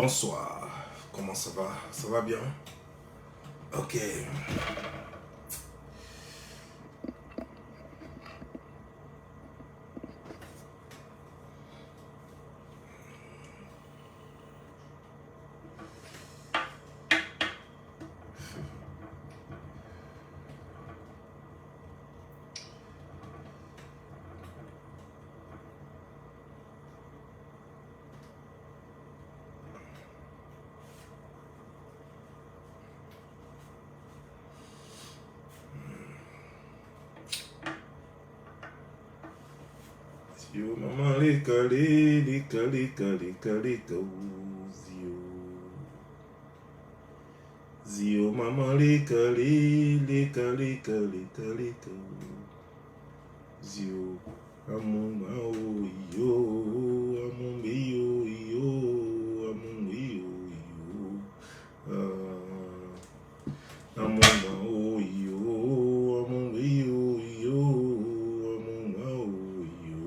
Bonsoir, comment ça va? Ça va bien? Ok. Zio maman lika lika lika lika lika zio. Zio maman lika lika lika lika lika zio. Amuma o yo, amumbi yo, amumbi yo. Amuma o yo, amumbi yo, amuma o yo.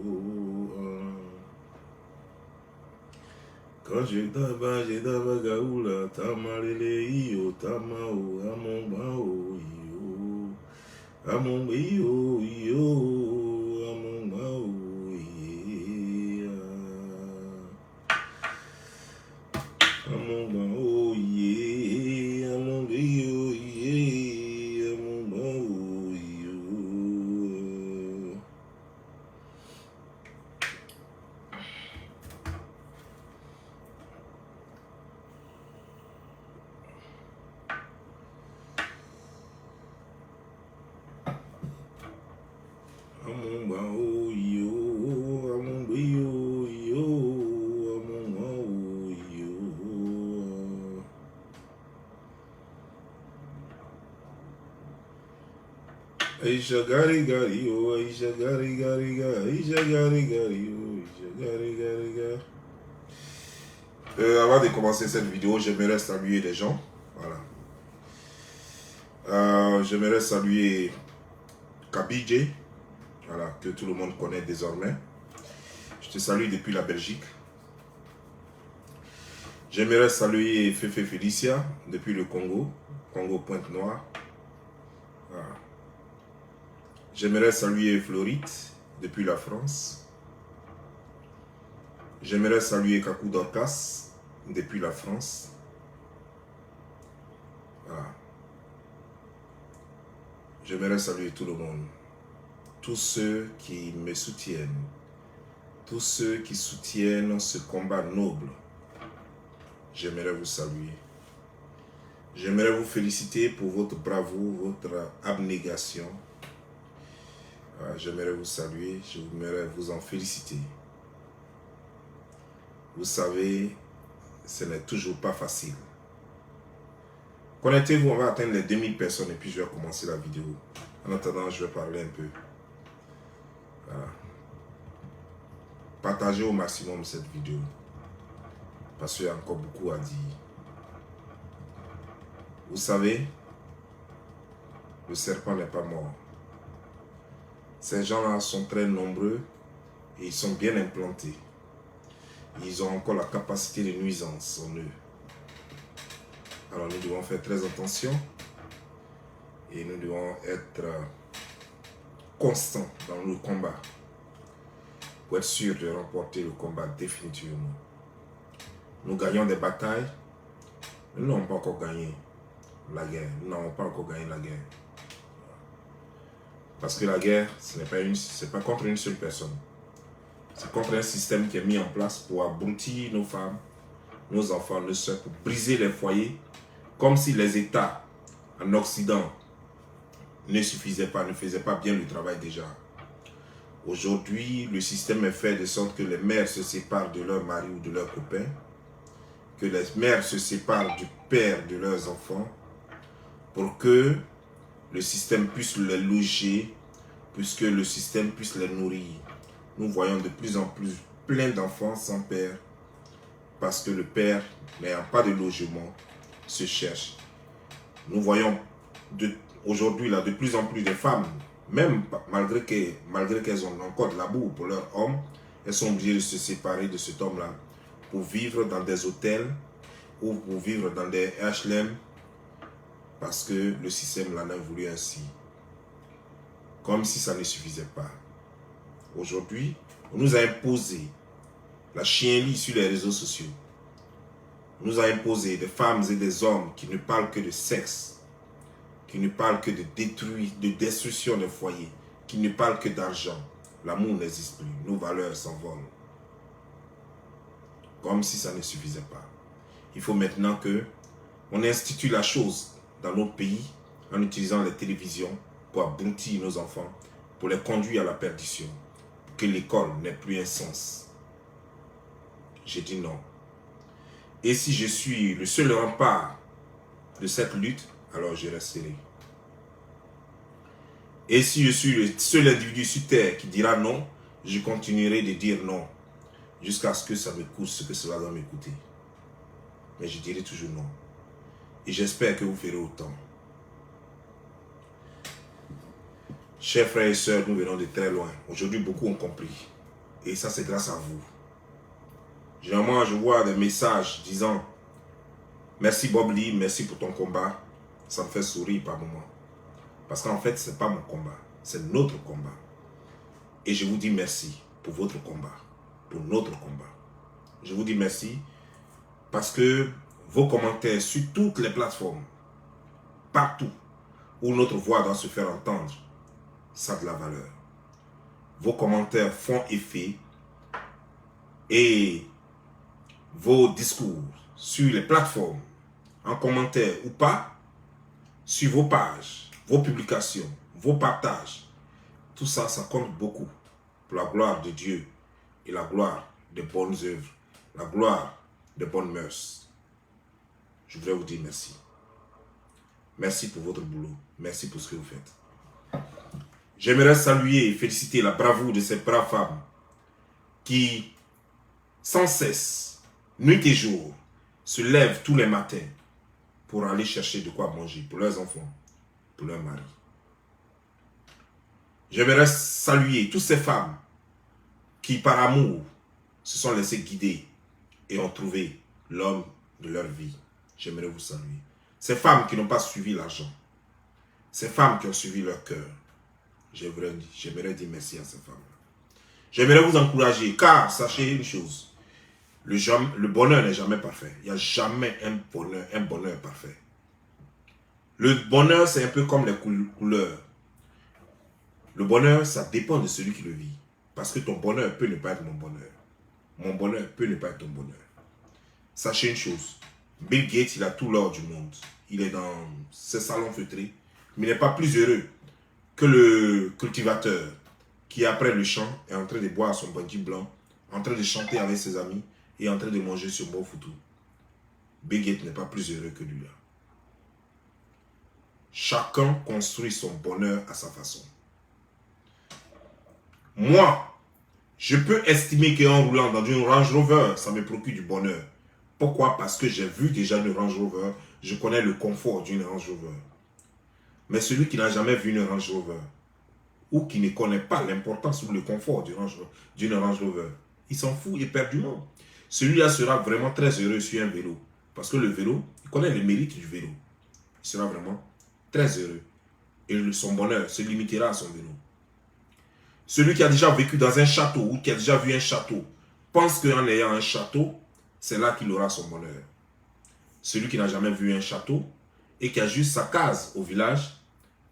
Quand je daba gaoula, tamalele yo, tamao, amuma o yo. Amumbi yo, amuma o yo. Amuma o yo, amumbi yo, amuma o yo. Amumba o yo, amumba yo, amumba o yo. Aisha gari gari yo, Aisha gari gari ga, Aisha gari gari yo, Aisha gari gari ga. Avant de commencer cette vidéo, j'aimerais saluer les gens. Voilà. J'aimerais saluer Kabidje. Voilà, que tout le monde connaît désormais. Je te salue depuis la Belgique. J'aimerais saluer Fefe Felicia depuis le Congo, Congo Pointe-Noire. Voilà. J'aimerais saluer Floride depuis la France. J'aimerais saluer Kakou Dorcas depuis la France. Voilà. J'aimerais saluer tout le monde. Tous ceux qui me soutiennent, tous ceux qui soutiennent ce combat noble, j'aimerais vous saluer. J'aimerais vous féliciter pour votre bravoure, votre abnégation. J'aimerais vous saluer, j'aimerais vous en féliciter. Vous savez, ce n'est toujours pas facile. Connectez-vous, on va atteindre les 2000 personnes et puis je vais commencer la vidéo. En attendant, je vais parler un peu. Voilà. Partagez au maximum cette vidéo parce qu'il y a encore beaucoup à dire. Vous savez, le serpent n'est pas mort. Ces gens-là sont très nombreux et ils sont bien implantés. Ils ont encore la capacité de nuisance en eux. Alors nous devons faire très attention et nous devons être constants dans le combat pour être sûr de remporter le combat définitivement. Nous gagnons des batailles, mais nous n'avons pas encore gagné la guerre. Nous n'avons pas encore gagné la guerre. Parce que la guerre, ce n'est pas contre une seule personne. C'est contre un système qui est mis en place pour abrutir nos femmes, nos enfants, nos soeurs, pour briser les foyers, comme si les États en Occident ne suffisaient pas, ne faisaient pas bien le travail déjà. Aujourd'hui, le système est fait de sorte que les mères se séparent de leur mari ou de leurs copains, que les mères se séparent du père de leurs enfants, pour que le système puisse les loger, puisque le système puisse les nourrir. Nous voyons de plus en plus plein d'enfants sans père, parce que le père, n'ayant pas de logement, se cherche. Nous voyons aujourd'hui de plus en plus de femmes, même malgré qu'elles ont encore de l'amour pour leur homme, elles sont obligées de se séparer de cet homme-là pour vivre dans des hôtels ou pour vivre dans des HLM parce que le système l'en a voulu ainsi. Comme si ça ne suffisait pas. Aujourd'hui, on nous a imposé la chienlit sur les réseaux sociaux. On nous a imposé des femmes et des hommes qui ne parlent que de sexe, qui ne parlent que de destruction des foyers, qui ne parlent que d'argent. L'amour n'existe plus, nos valeurs s'envolent. Comme si ça ne suffisait pas. Il faut maintenant que on institue la chose dans notre pays en utilisant les télévisions pour abrutir nos enfants, pour les conduire à la perdition, pour que l'école n'ait plus un sens. J'ai dit non. Et si je suis le seul rempart de cette lutte, alors je resterai. Et si je suis le seul individu sur terre qui dira non, je continuerai de dire non, jusqu'à ce que ça me coûte ce que cela doit me coûter. Mais je dirai toujours non. Et j'espère que vous ferez autant. Chers frères et sœurs, nous venons de très loin. Aujourd'hui, beaucoup ont compris. Et ça, c'est grâce à vous. Généralement, je vois des messages disant « Merci Bob Lee, merci pour ton combat ». Ça me fait sourire par moments. Parce qu'en fait, ce n'est pas mon combat, c'est notre combat. Et je vous dis merci pour votre combat, pour notre combat. Je vous dis merci parce que vos commentaires sur toutes les plateformes, partout où notre voix doit se faire entendre, ça a de la valeur. Vos commentaires font effet et vos discours sur les plateformes, en commentaire ou pas, sur vos pages, vos publications, vos partages, tout ça, ça compte beaucoup pour la gloire de Dieu et la gloire des bonnes œuvres, la gloire des bonnes mœurs. Je voudrais vous dire merci. Merci pour votre boulot. Merci pour ce que vous faites. J'aimerais saluer et féliciter la bravoure de ces braves femmes qui, sans cesse, nuit et jour, se lèvent tous les matins pour aller chercher de quoi manger pour leurs enfants, pour leurs maris. J'aimerais saluer toutes ces femmes qui, par amour, se sont laissées guider et ont trouvé l'homme de leur vie. J'aimerais vous saluer. Ces femmes qui n'ont pas suivi l'argent. Ces femmes qui ont suivi leur cœur. J'aimerais dire merci à ces femmes. J'aimerais vous encourager, car sachez une chose. Le bonheur n'est jamais parfait. Il n'y a jamais un bonheur parfait. Le bonheur, c'est un peu comme les couleurs. Le bonheur, ça dépend de celui qui le vit. Parce que ton bonheur peut ne pas être mon bonheur. Mon bonheur peut ne pas être ton bonheur. Sachez une chose. Bill Gates, il a tout l'or du monde. Il est dans ses salons feutrés. Mais il n'est pas plus heureux que le cultivateur qui, après le champ, est en train de boire son bandit blanc, en train de chanter avec ses amis et en train de manger sur bon foutu. Bill Gates n'est pas plus heureux que lui-là. Chacun construit son bonheur à sa façon. Moi, je peux estimer qu'en roulant dans une Range Rover, ça me procure du bonheur. Pourquoi? Parce que j'ai vu déjà une Range Rover, je connais le confort d'une Range Rover. Mais celui qui n'a jamais vu une Range Rover, ou qui ne connaît pas l'importance ou le confort d'une Range Rover, il s'en fout éperdument. Celui-là sera vraiment très heureux sur un vélo. Parce que le vélo, il connaît les mérites du vélo. Il sera vraiment très heureux. Et son bonheur se limitera à son vélo. Celui qui a déjà vécu dans un château ou qui a déjà vu un château pense qu'en ayant un château, c'est là qu'il aura son bonheur. Celui qui n'a jamais vu un château et qui a juste sa case au village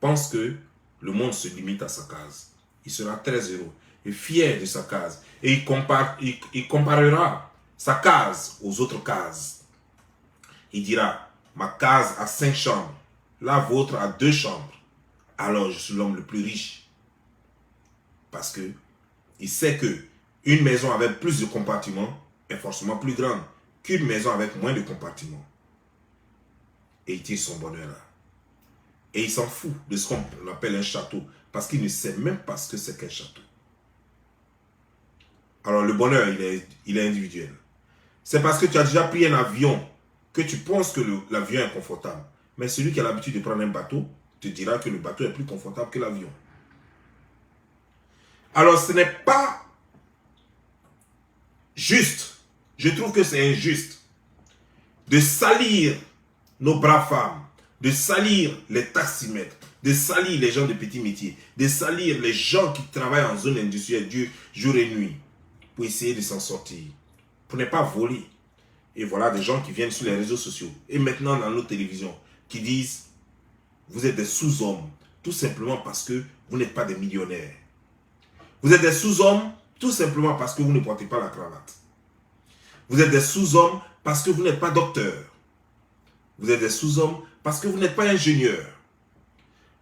pense que le monde se limite à sa case. Il sera très heureux et fier de sa case. Et il comparera sa case aux autres cases. Il dira, ma case a 5 chambres, la vôtre a 2 chambres. Alors je suis l'homme le plus riche. Parce que il sait que une maison avec plus de compartiments est forcément plus grande qu'une maison avec moins de compartiments. Et il tire son bonheur là. Et il s'en fout de ce qu'on appelle un château. Parce qu'il ne sait même pas ce que c'est qu'un château. Alors le bonheur, il est individuel. C'est parce que tu as déjà pris un avion que tu penses que l'avion est confortable. Mais celui qui a l'habitude de prendre un bateau te dira que le bateau est plus confortable que l'avion. Alors ce n'est pas juste. Je trouve que c'est injuste de salir nos braves femmes, de salir les taximètres, de salir les gens de petits métiers, de salir les gens qui travaillent en zone industrielle jour et nuit pour essayer de s'en sortir, pour ne pas voler. Et voilà des gens qui viennent sur les réseaux sociaux et maintenant dans nos télévisions qui disent vous êtes des sous-hommes tout simplement parce que vous n'êtes pas des millionnaires. Vous êtes des sous-hommes tout simplement parce que vous ne portez pas la cravate. Vous êtes des sous-hommes parce que vous n'êtes pas docteur. Vous êtes des sous-hommes parce que vous n'êtes pas ingénieur.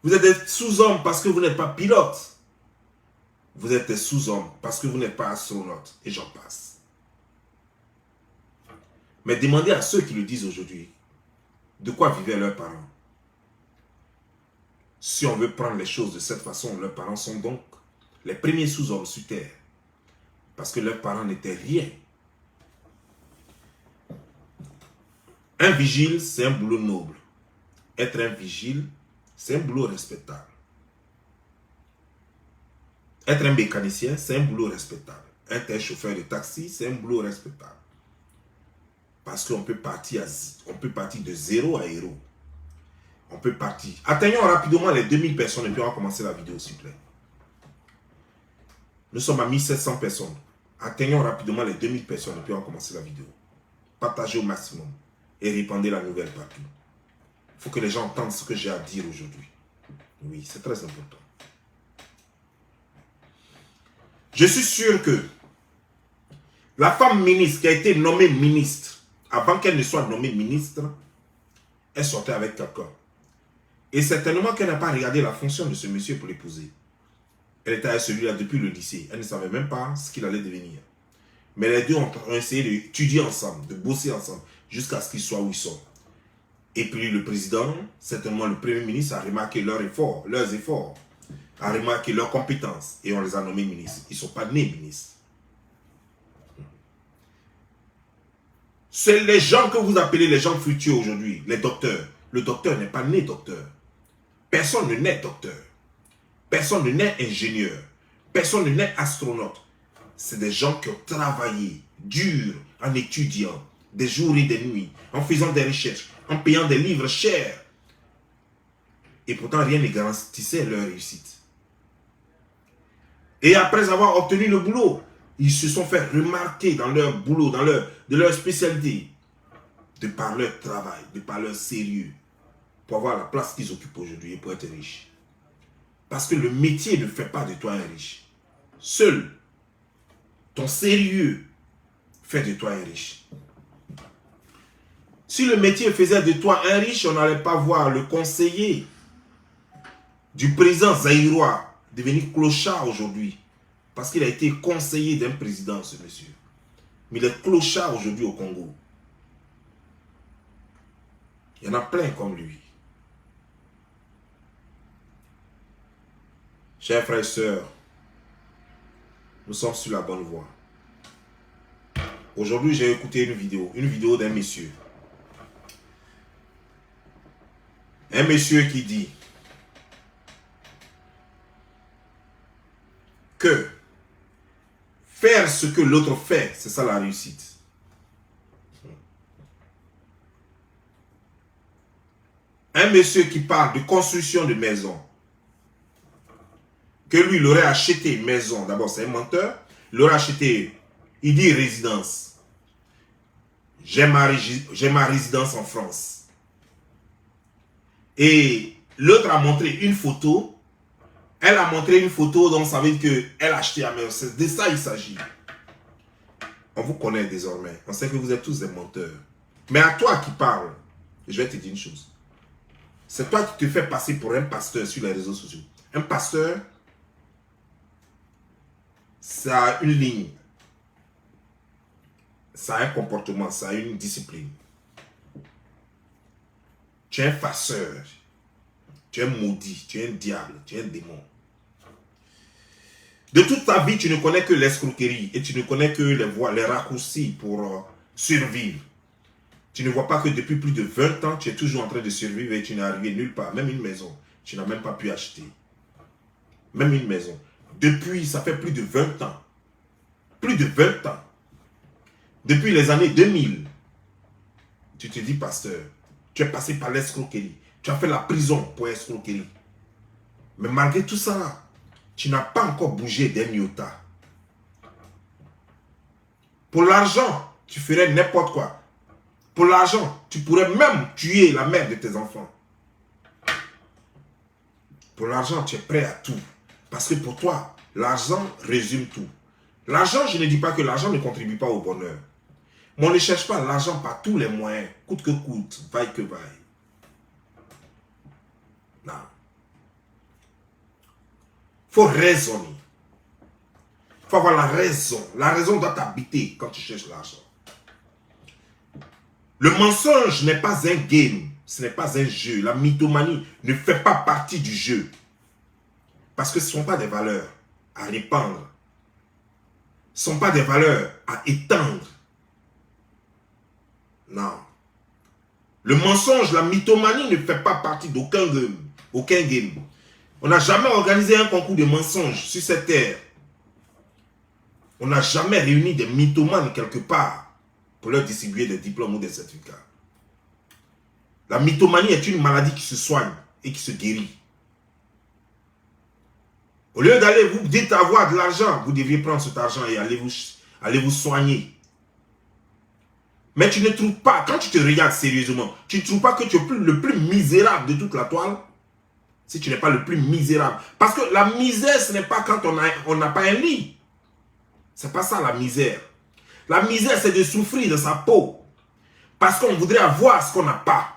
Vous êtes des sous-hommes parce que vous n'êtes pas pilote. Vous êtes des sous-hommes parce que vous n'êtes pas astronaute. Et j'en passe. Mais demandez à ceux qui le disent aujourd'hui, de quoi vivaient leurs parents. Si on veut prendre les choses de cette façon, leurs parents sont donc les premiers sous-hommes sur terre. Parce que leurs parents n'étaient rien. Un vigile, c'est un boulot noble. Être un vigile, c'est un boulot respectable. Être un mécanicien, c'est un boulot respectable. Être un chauffeur de taxi, c'est un boulot respectable. Parce qu'on peut partir de zéro à héros. On peut partir. Atteignons rapidement les 2000 personnes et puis on va commencer la vidéo, s'il vous plaît. Nous sommes à 1700 personnes. Atteignons rapidement les 2000 personnes et puis on va commencer la vidéo. Partagez au maximum et répandez la nouvelle partout. Il faut que les gens entendent ce que j'ai à dire aujourd'hui. Oui, c'est très important. Je suis sûr que la femme ministre qui a été nommée ministre, avant qu'elle ne soit nommée ministre, elle sortait avec quelqu'un. Et certainement qu'elle n'a pas regardé la fonction de ce monsieur pour l'épouser. Elle était avec celui-là depuis le lycée. Elle ne savait même pas ce qu'il allait devenir. Mais les deux ont essayé d'étudier ensemble, de bosser ensemble, jusqu'à ce qu'ils soient où ils sont. Et puis le président, certainement le premier ministre, a remarqué leurs efforts, a remarqué leurs compétences. Et on les a nommés ministres. Ils ne sont pas nés ministres. C'est les gens que vous appelez les gens fructueux aujourd'hui, les docteurs. Le docteur n'est pas né docteur. Personne ne naît docteur. Personne ne naît ingénieur. Personne ne naît astronaute. C'est des gens qui ont travaillé dur en étudiant des jours et des nuits, en faisant des recherches, en payant des livres chers. Et pourtant, rien ne garantissait leur réussite. Et après avoir obtenu le boulot, ils se sont fait remarquer dans leur boulot, de leur spécialité, de par leur travail, de par leur sérieux, pour avoir la place qu'ils occupent aujourd'hui et pour être riches. Parce que le métier ne fait pas de toi un riche. Seul ton sérieux fait de toi un riche. Si le métier faisait de toi un riche, on n'allait pas voir le conseiller du président zaïrois devenir clochard aujourd'hui. Parce qu'il a été conseiller d'un président, ce monsieur. Mais il est clochard aujourd'hui au Congo. Il y en a plein comme lui. Chers frères et sœurs, nous sommes sur la bonne voie. Aujourd'hui, j'ai écouté une vidéo d'un monsieur. Un monsieur qui dit que faire ce que l'autre fait, c'est ça la réussite. Un monsieur qui parle de construction de maisons, que lui, il aurait acheté une maison. D'abord, c'est un menteur. Il aurait acheté, il dit résidence. J'ai ma résidence en France. Et l'autre a montré une photo. Elle a montré une photo, donc ça veut dire qu'elle a acheté la maison. C'est de ça il s'agit. On vous connaît désormais. On sait que vous êtes tous des menteurs. Mais à toi qui parle, je vais te dire une chose. C'est toi qui te fais passer pour un pasteur sur les réseaux sociaux. Un pasteur, ça a une ligne. Ça a un comportement, ça a une discipline. Tu es un farceur. Tu es un maudit, tu es un diable, tu es un démon. De toute ta vie, tu ne connais que l'escroquerie et tu ne connais que les raccourcis pour survivre. Tu ne vois pas que depuis plus de 20 ans, tu es toujours en train de survivre et tu n'es arrivé nulle part. Même une maison, tu n'as même pas pu acheter. Même une maison. Depuis, ça fait plus de 20 ans. Plus de 20 ans. Depuis les années 2000. Tu te dis pasteur, tu es passé par l'escroquerie. Tu as fait la prison pour escroquerie. Mais malgré tout ça, là, tu n'as pas encore bougé d'un iota. Pour l'argent, tu ferais n'importe quoi. Pour l'argent, tu pourrais même tuer la mère de tes enfants. Pour l'argent, tu es prêt à tout. Parce que pour toi, l'argent résume tout. L'argent, je ne dis pas que l'argent ne contribue pas au bonheur. Mais on ne cherche pas l'argent par tous les moyens, coûte que coûte, vaille que vaille. Non. Il faut raisonner. Il faut avoir la raison. La raison doit t'habiter quand tu cherches l'argent. Le mensonge n'est pas un game. Ce n'est pas un jeu. La mythomanie ne fait pas partie du jeu. Parce que ce ne sont pas des valeurs à répandre. Ce ne sont pas des valeurs à étendre. Non. Le mensonge, la mythomanie ne fait pas partie d'aucun game. Aucun game. On n'a jamais organisé un concours de mensonges sur cette terre. On n'a jamais réuni des mythomanes quelque part pour leur distribuer des diplômes ou des certificats. La mythomanie est une maladie qui se soigne et qui se guérit. Au lieu d'aller vous dites avoir de l'argent, vous deviez prendre cet argent et aller vous soigner. Mais tu ne trouves pas, quand tu te regardes sérieusement, tu ne trouves pas que tu es le plus misérable de toute la toile? Si tu n'es pas le plus misérable. Parce que la misère, ce n'est pas quand on n'a pas un lit. C'est pas ça la misère. La misère, c'est de souffrir de sa peau. Parce qu'on voudrait avoir ce qu'on n'a pas.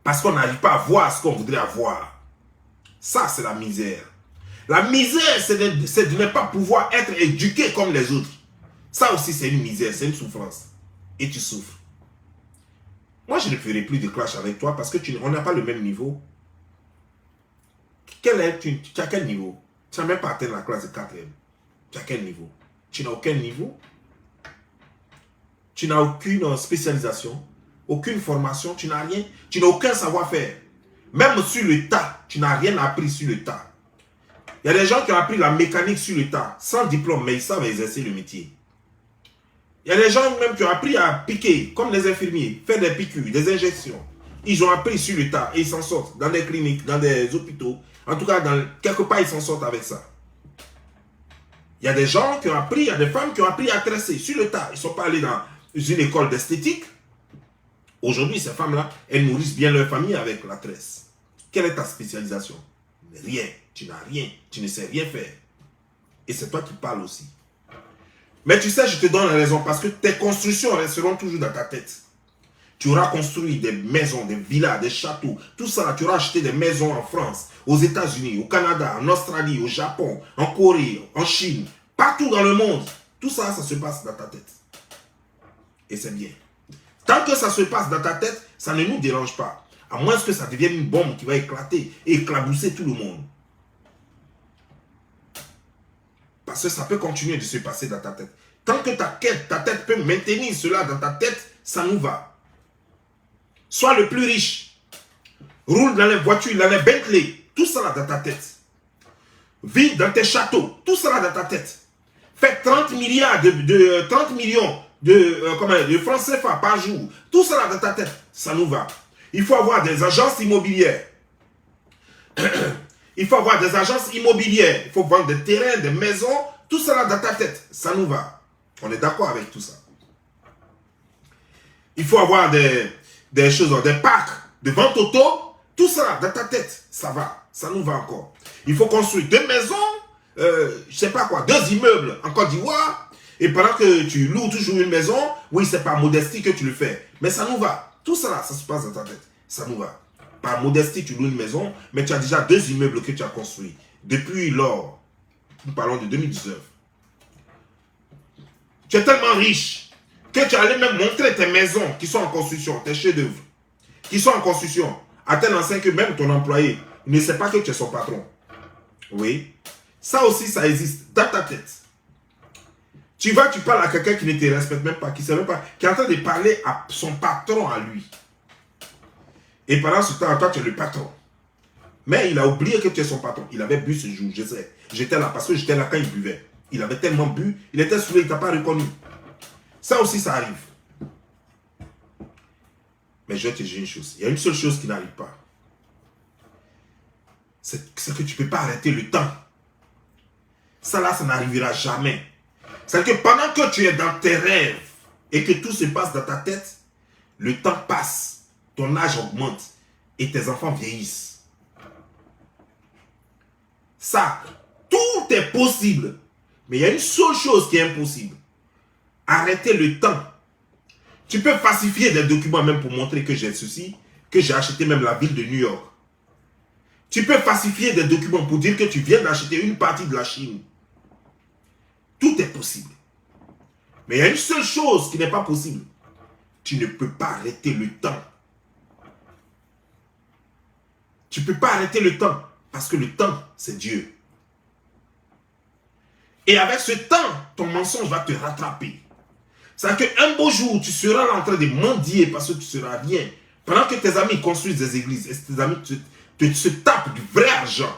Parce qu'on n'arrive pas à voir ce qu'on voudrait avoir. Ça, c'est la misère. La misère, c'est de ne pas pouvoir être éduqué comme les autres. Ça aussi, c'est une misère, c'est une souffrance. Et tu souffres. Moi, je ne ferai plus de clash avec toi parce qu'on n'a pas le même niveau. Tu as quel niveau? Tu n'as même pas atteint la classe de 4e. Tu as quel niveau? Tu n'as aucun niveau. Tu n'as aucune spécialisation, aucune formation, tu n'as rien. Tu n'as aucun savoir-faire. Même sur le tas, tu n'as rien appris sur le tas. Il y a des gens qui ont appris la mécanique sur le tas, sans diplôme, mais ils savent exercer le métier. Il y a des gens même qui ont appris à piquer, comme les infirmiers, faire des piqûres, des injections. Ils ont appris sur le tas et ils s'en sortent dans des cliniques, dans des hôpitaux. En tout cas, quelque part, ils s'en sortent avec ça. Il y a des gens qui ont appris, il y a des femmes qui ont appris à tresser sur le tas. Ils ne sont pas allés dans une école d'esthétique. Aujourd'hui, ces femmes-là, elles nourrissent bien leur famille avec la tresse. Quelle est ta spécialisation? Rien. Tu n'as rien. Tu ne sais rien faire. Et c'est toi qui parles aussi. Mais tu sais, je te donne raison parce que tes constructions resteront toujours dans ta tête. Tu auras construit des maisons, des villas, des châteaux. Tout ça, tu auras acheté des maisons en France, aux États-Unis, au Canada, en Australie, au Japon, en Corée, en Chine, partout dans le monde. Tout ça, ça se passe dans ta tête. Et c'est bien. Tant que ça se passe dans ta tête, ça ne nous dérange pas. À moins que ça devienne une bombe qui va éclater et éclabousser tout le monde. Parce que ça peut continuer de se passer dans ta tête. Tant que ta tête peut maintenir cela dans ta tête, ça nous va. Sois le plus riche. Roule dans les voitures, dans les Bentley. Tout ça là dans ta tête. Vis dans tes châteaux. Tout ça là dans ta tête. Fais 30 milliards 30 millions de francs CFA par jour. Tout ça là dans ta tête. Ça nous va. Il faut avoir des agences immobilières. Il faut avoir des agences immobilières. Il faut vendre des terrains, des maisons. Tout ça là dans ta tête. Ça nous va. On est d'accord avec tout ça. Il faut avoir des choses, des parcs de vente auto. Tout ça dans ta tête. Ça va. Ça nous va encore. Il faut construire 2 maisons. Je sais pas quoi. 2 immeubles en Côte d'Ivoire. Et pendant que tu loues toujours une maison. Oui, c'est par modestie que tu le fais. Mais ça nous va. Tout ça là, ça se passe dans ta tête. Ça nous va. Par modestie, tu loues une maison, mais tu as déjà 2 immeubles que tu as construits. Depuis lors, nous parlons de 2019. Tu es tellement riche que tu allais même montrer tes maisons qui sont en construction, tes chefs-d'œuvre, qui sont en construction, à tel enseigne que même ton employé ne sait pas que tu es son patron. Oui. Ça aussi, ça existe dans ta tête. Tu parles à quelqu'un qui ne te respecte même pas, qui ne sait même pas, qui est en train de parler à son patron à lui. Et pendant ce temps, toi, tu es le patron. Mais il a oublié que tu es son patron. Il avait bu ce jour, je sais. J'étais là parce que j'étais là quand il buvait. Il avait tellement bu, il était saoulé, il ne t'a pas reconnu. Ça aussi, ça arrive. Mais je vais te dire une chose. Il y a une seule chose qui n'arrive pas. C'est que tu ne peux pas arrêter le temps. Ça là, ça n'arrivera jamais. C'est que pendant que tu es dans tes rêves et que tout se passe dans ta tête, le temps passe, ton âge augmente et tes enfants vieillissent. Ça, tout est possible. Mais il y a une seule chose qui est impossible. Arrêter le temps. Tu peux falsifier des documents même pour montrer que j'ai ceci, que j'ai acheté même la ville de New York. Tu peux falsifier des documents pour dire que tu viens d'acheter une partie de la Chine. Tout est possible. Mais il y a une seule chose qui n'est pas possible. Tu ne peux pas arrêter le temps. Tu ne peux pas arrêter le temps. Parce que le temps, c'est Dieu. Et avec ce temps, ton mensonge va te rattraper. C'est-à-dire qu'un beau jour, tu seras là en train de mendier parce que tu seras rien. Pendant que tes amis construisent des églises et tes amis se tapent du vrai argent.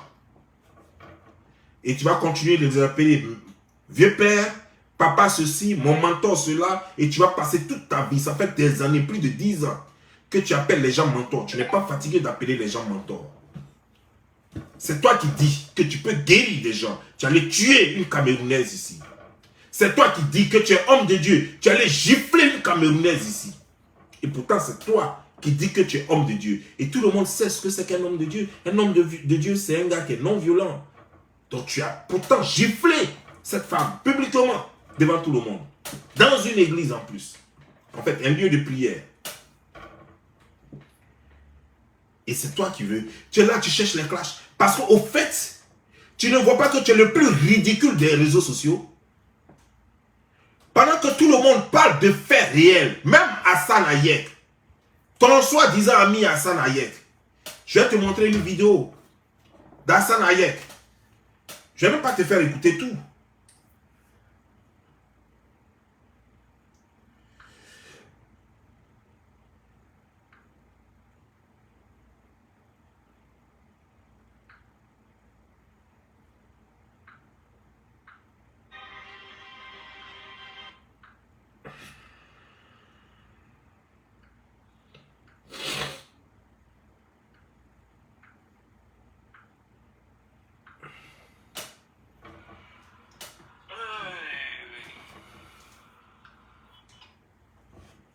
Et tu vas continuer de les appeler vieux père, papa ceci, mon mentor cela. Et tu vas passer toute ta vie, ça fait des années, plus de 10 ans, que tu appelles les gens mentors. Tu n'es pas fatigué d'appeler les gens mentors. C'est toi qui dis que tu peux guérir des gens. Tu allais tuer une Camerounaise ici. C'est toi qui dis que tu es homme de Dieu. Tu allais gifler une Camerounaise ici. Et pourtant, c'est toi qui dis que tu es homme de Dieu. Et tout le monde sait ce que c'est qu'un homme de Dieu. Un homme de Dieu, c'est un gars qui est non violent. Donc tu as pourtant giflé cette femme publiquement devant tout le monde. Dans une église en plus. En fait, un lieu de prière. Et c'est toi qui veux. Tu es là, tu cherches les clashs. Parce qu'au fait, tu ne vois pas que tu es le plus ridicule des réseaux sociaux. Pendant que tout le monde parle de faits réels, même Hassan Hayek, ton soi-disant ami Hassan Hayek, je vais te montrer une vidéo d'Hassan Hayek. Je ne vais même pas te faire écouter tout.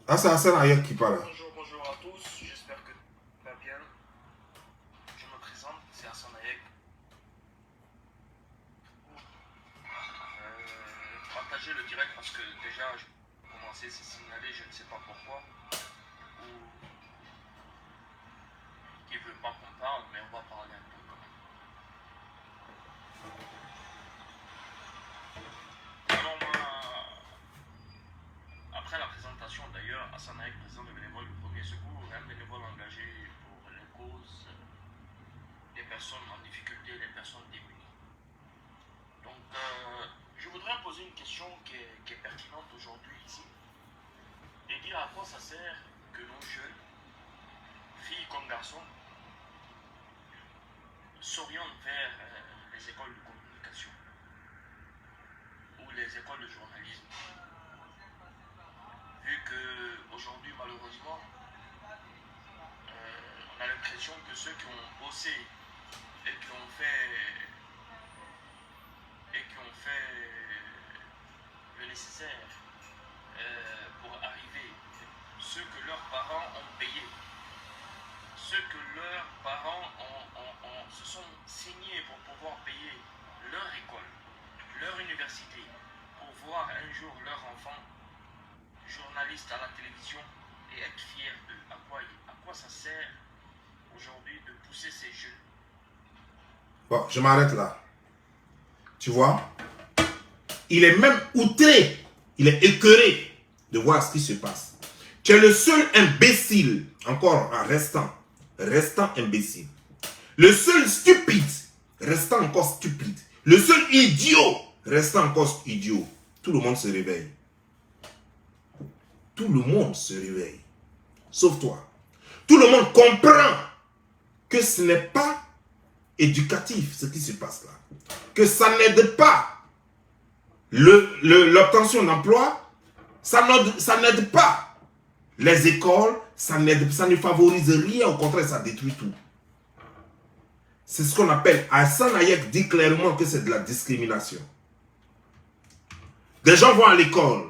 Ah, c'est Hassan Hayek qui parle. Bonjour à tous, j'espère que tout va bien. Je me présente, c'est Hassan Hayek. Partagez le direct parce que déjà, j'ai commencé à se signaler, je ne sais pas pourquoi. Ou qui ne veut pas qu'on parle, mais on va parler un peu quand même. Alors, après la présentation d'ailleurs, Hassan Hayek, président de bénévole du premier secours, un bénévole engagé pour les causes des personnes en difficulté, des personnes démunies. Donc, je voudrais poser une question qui est pertinente aujourd'hui ici et dire à quoi ça sert que nos jeunes, filles comme garçons, s'orientent vers les écoles de communication ou les écoles de journalisme. Vu qu'aujourd'hui, malheureusement, on a l'impression que ceux qui ont bossé et qui ont fait le nécessaire pour arriver, ceux que leurs parents ont payé, ceux que leurs parents se sont signés pour pouvoir payer leur école, leur université, pour voir un jour leur enfant journaliste à la télévision et être fier d'eux. À quoi ça sert aujourd'hui de pousser ces jeunes? Bon, je m'arrête là. Tu vois? Il est même outré. Il est écœuré de voir ce qui se passe. Tu es le seul imbécile, encore en restant imbécile. Le seul stupide, restant encore stupide. Le seul idiot, restant encore idiot. Tout le monde se réveille. Tout le monde se réveille. Sauf toi. Tout le monde comprend que ce n'est pas éducatif ce qui se passe là. Que ça n'aide pas l'obtention d'emploi. Ça n'aide pas les écoles, ça ne favorise rien, au contraire, ça détruit tout. C'est ce qu'on appelle, Hassan Hayek dit clairement que c'est de la discrimination. Des gens vont à l'école,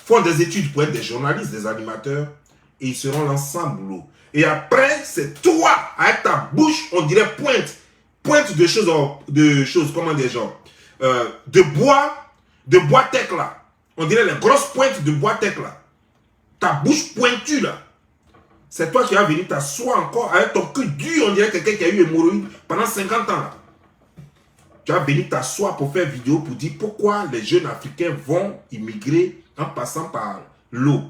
font des études pour être des journalistes, des animateurs, et ils seront là sans boulot. Et après, c'est toi, avec ta bouche, on dirait pointe de choses, comment dire, genre, de bois tech là. On dirait les grosses pointes de bois tech là. Ta bouche pointue là. C'est toi qui vas venir t'asseoir encore avec ton cul dur, on dirait quelqu'un qui a eu hémorroïde pendant 50 ans là. Tu vas venir t'asseoir pour faire vidéo pour dire pourquoi les jeunes Africains vont immigrer en passant par l'eau